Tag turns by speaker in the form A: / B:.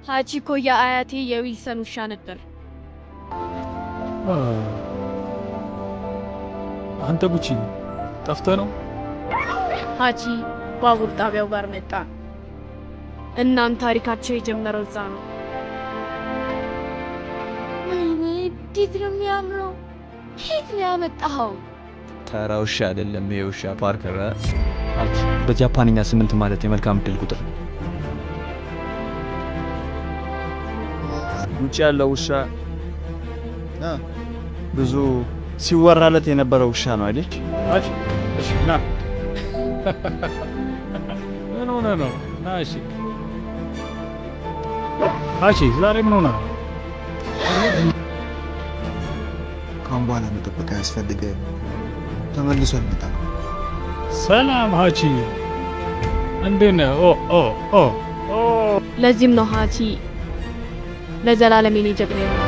A: ሀጂ እኮ የአያቴ የዊልሰን ውሻ ነበር።
B: አንተ ቡቺ ጠፍተህ ነው?
A: ሀጂ ባቡር ጣቢያው ጋር መጣ። እናም ታሪካቸው የጀመረው እዛ ነው። እንዴት ነው የሚያምረው! ከየት ነው ያመጣኸው?
C: ተራ ውሻ አይደለም ይሄ ውሻ ፓርከር። በጃፓንኛ 8 ማለት የመልካም ዕድል ቁጥር። ውጭ ያለው ውሻ ብዙ ሲወራለት የነበረው ውሻ ነው አይደል?
B: እሺ ና ምን ሆነ ነው? እሺ አቺ ዛሬ ምን ሆነ?
D: ካሁን በኋላ መጠበቅ አያስፈልግም። ተመልሶ ይመጣል።
B: ሰላም ሀቺ፣ እንዴት ነህ? ኦ
A: ለዚህም ነው ሀጂ ለዘላለም የኔ ጀግና ነው።